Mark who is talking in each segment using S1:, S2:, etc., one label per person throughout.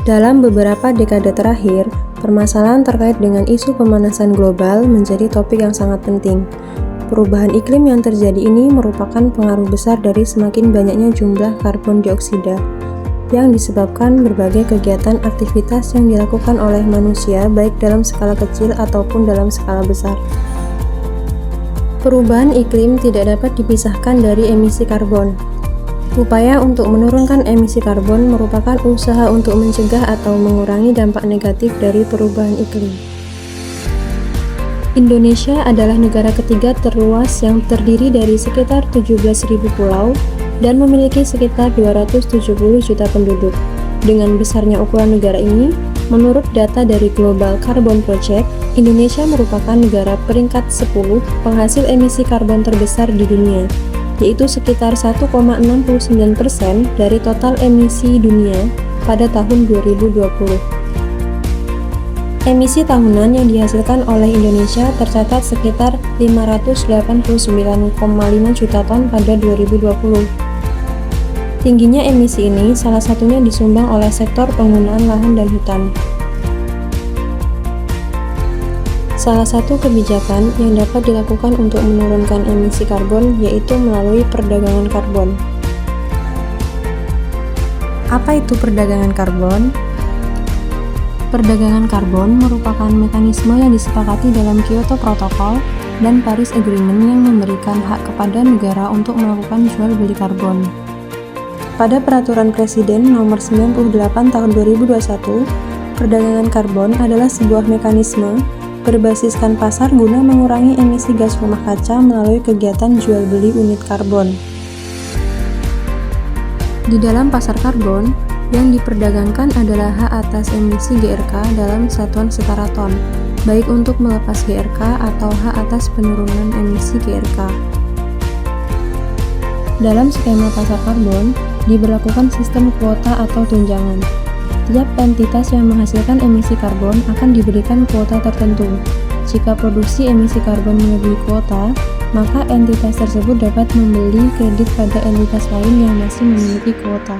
S1: Dalam beberapa dekade terakhir, permasalahan terkait dengan isu pemanasan global menjadi topik yang sangat penting. Perubahan iklim yang terjadi ini merupakan pengaruh besar dari semakin banyaknya jumlah karbon dioksida yang disebabkan berbagai kegiatan aktivitas yang dilakukan oleh manusia baik dalam skala kecil ataupun dalam skala besar. Perubahan iklim tidak dapat dipisahkan dari emisi karbon. Upaya untuk menurunkan emisi karbon merupakan usaha untuk mencegah atau mengurangi dampak negatif dari perubahan iklim. Indonesia adalah negara ketiga terluas yang terdiri dari sekitar 17.000 pulau dan memiliki sekitar 270 juta penduduk. Dengan besarnya ukuran negara ini, menurut data dari Global Carbon Project, Indonesia merupakan negara peringkat 10 penghasil emisi karbon terbesar di dunia, yaitu sekitar 1,69% dari total emisi dunia pada tahun 2020. Emisi tahunan yang dihasilkan oleh Indonesia tercatat sekitar 589,5 juta ton pada 2020. Tingginya emisi ini salah satunya disumbang oleh sektor penggunaan lahan dan hutan. Salah satu kebijakan yang dapat dilakukan untuk menurunkan emisi karbon yaitu melalui perdagangan karbon. Apa itu perdagangan karbon? Perdagangan karbon merupakan mekanisme yang disepakati dalam Kyoto Protocol dan Paris Agreement yang memberikan hak kepada negara untuk melakukan jual beli karbon. Pada Peraturan Presiden Nomor 98 Tahun 2021, perdagangan karbon adalah sebuah mekanisme berbasiskan pasar guna mengurangi emisi gas rumah kaca melalui kegiatan jual beli unit karbon. Di dalam pasar karbon, yang diperdagangkan adalah hak atas emisi GRK dalam satuan setara ton, baik untuk melepas GRK atau hak atas penurunan emisi GRK. Dalam skema pasar karbon, diberlakukan sistem kuota atau tunjangan. Tiap entitas yang menghasilkan emisi karbon akan diberikan kuota tertentu. Jika produksi emisi karbon melebihi kuota, maka entitas tersebut dapat membeli kredit pada entitas lain yang masih memiliki kuota.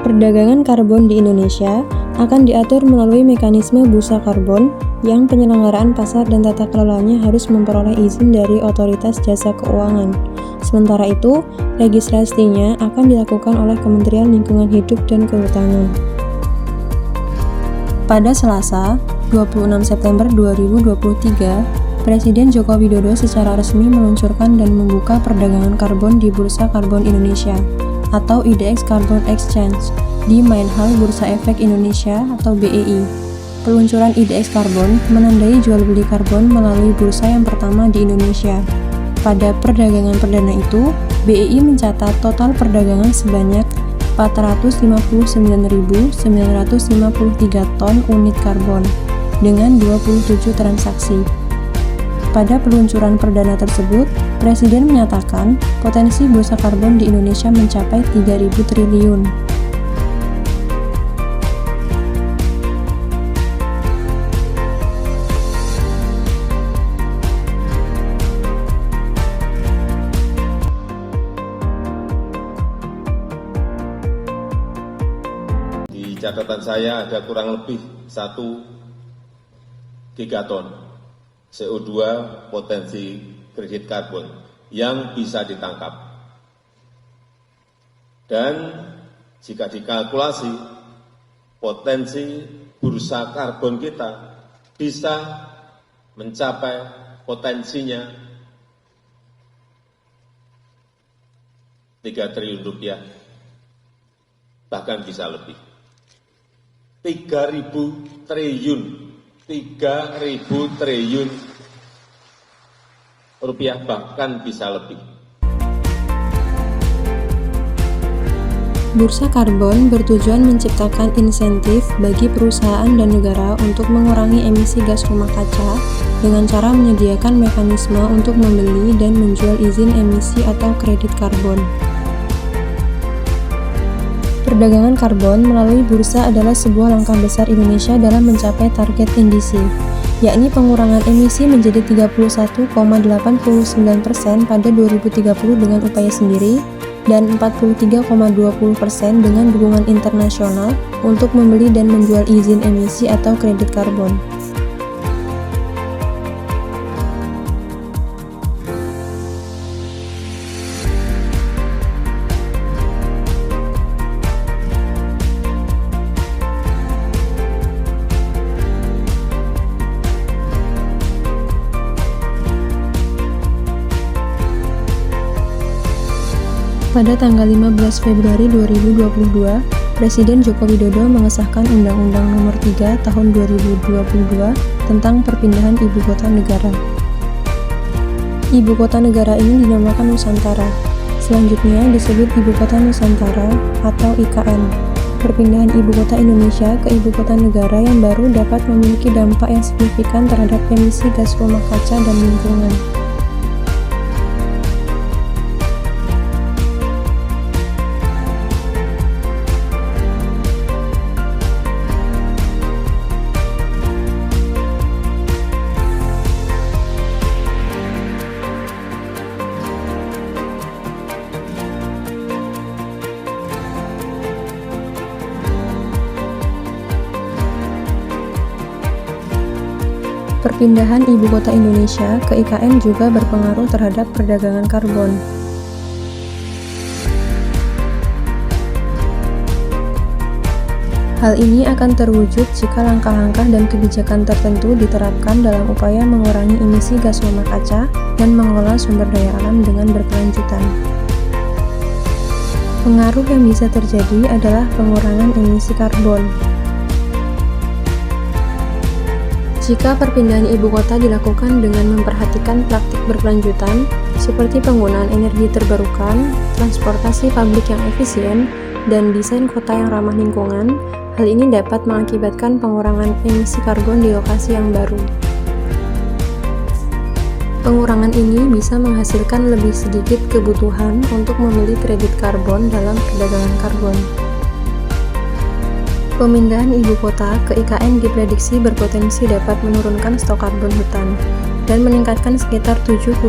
S1: Perdagangan karbon di Indonesia akan diatur melalui mekanisme bursa karbon yang penyelenggaraan pasar dan tata kelolanya harus memperoleh izin dari Otoritas Jasa Keuangan. Sementara itu, registrasinya akan dilakukan oleh Kementerian Lingkungan Hidup dan Kehutanan. Pada Selasa, 26 September 2023, Presiden Joko Widodo secara resmi meluncurkan dan membuka perdagangan karbon di Bursa Karbon Indonesia atau IDX Carbon Exchange di Main Hall Bursa Efek Indonesia atau BEI. Peluncuran IDX Carbon menandai jual beli karbon melalui bursa yang pertama di Indonesia. Pada perdagangan perdana itu, BEI mencatat total perdagangan sebanyak 459.953 ton unit karbon dengan 27 transaksi. Pada peluncuran perdana tersebut, Presiden menyatakan potensi bursa karbon di Indonesia mencapai 3.000 triliun.
S2: Di catatan saya ada kurang lebih 1 gigaton CO2 potensi kredit karbon yang bisa ditangkap. Dan jika dikalkulasi, potensi bursa karbon kita bisa mencapai potensinya Rp3 triliun, bahkan bisa lebih. 3.000 triliun rupiah, bahkan bisa lebih.
S1: Bursa karbon bertujuan menciptakan insentif bagi perusahaan dan negara untuk mengurangi emisi gas rumah kaca dengan cara menyediakan mekanisme untuk membeli dan menjual izin emisi atau kredit karbon. Perdagangan karbon melalui bursa adalah sebuah langkah besar Indonesia dalam mencapai target indisi, yakni pengurangan emisi menjadi 31,89% pada 2030 dengan upaya sendiri, dan 43,20% dengan dukungan internasional untuk membeli dan menjual izin emisi atau kredit karbon. Pada tanggal 15 Februari 2022, Presiden Joko Widodo mengesahkan Undang-Undang Nomor 3 Tahun 2022 tentang perpindahan ibu kota negara. Ibu kota negara ini dinamakan Nusantara. Selanjutnya disebut Ibu Kota Nusantara atau IKN. Perpindahan ibu kota Indonesia ke ibu kota negara yang baru dapat memiliki dampak yang signifikan terhadap emisi gas rumah kaca dan lingkungan. Perpindahan ibu kota Indonesia ke IKN juga berpengaruh terhadap perdagangan karbon. Hal ini akan terwujud jika langkah-langkah dan kebijakan tertentu diterapkan dalam upaya mengurangi emisi gas rumah kaca dan mengelola sumber daya alam dengan berkelanjutan. Pengaruh yang bisa terjadi adalah pengurangan emisi karbon. Jika perpindahan ibu kota dilakukan dengan memperhatikan praktik berkelanjutan, seperti penggunaan energi terbarukan, transportasi publik yang efisien, dan desain kota yang ramah lingkungan, hal ini dapat mengakibatkan pengurangan emisi karbon di lokasi yang baru. Pengurangan ini bisa menghasilkan lebih sedikit kebutuhan untuk membeli kredit karbon dalam perdagangan karbon. Pemindahan ibu kota ke IKN diprediksi berpotensi dapat menurunkan stok karbon hutan dan meningkatkan sekitar 70%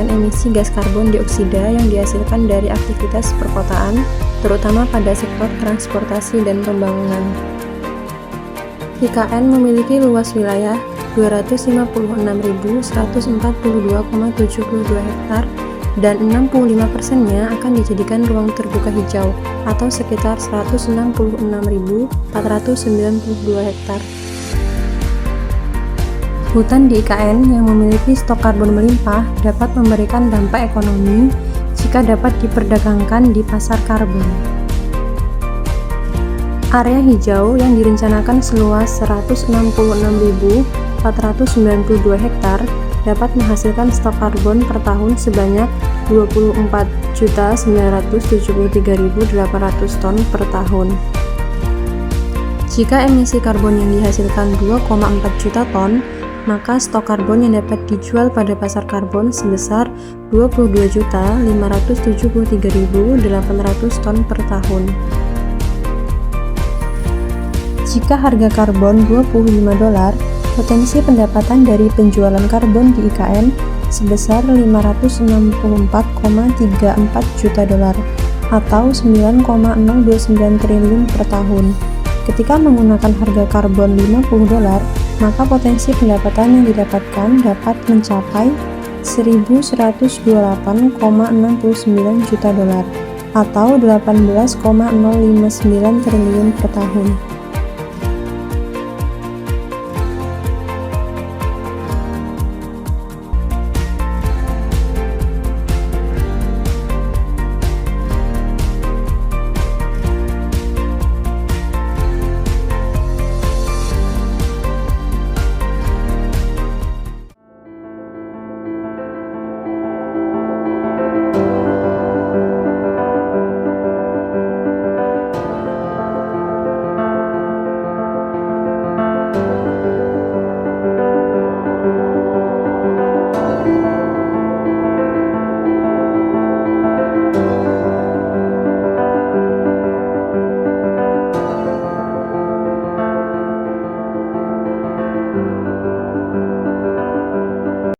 S1: emisi gas karbon dioksida yang dihasilkan dari aktivitas perkotaan, terutama pada sektor transportasi dan pembangunan. IKN memiliki luas wilayah 256.142,72 hektar dan 65%-nya akan dijadikan ruang terbuka hijau atau sekitar 166.492 hektar. Hutan di IKN yang memiliki stok karbon melimpah dapat memberikan dampak ekonomi jika dapat diperdagangkan di pasar karbon. Area hijau yang direncanakan seluas 166.492 hektar dapat menghasilkan stok karbon per tahun sebanyak 24.973.800 ton per tahun. Jika emisi karbon yang dihasilkan 2,4 juta ton, maka stok karbon yang dapat dijual pada pasar karbon sebesar 22.573.800 ton per tahun. Jika harga karbon $25, potensi pendapatan dari penjualan karbon di IKN sebesar 564,34 juta dolar atau 9,029 triliun per tahun. Ketika menggunakan harga karbon $50, maka potensi pendapatan yang didapatkan dapat mencapai 1.128,69 juta dolar atau 18,059 triliun per tahun.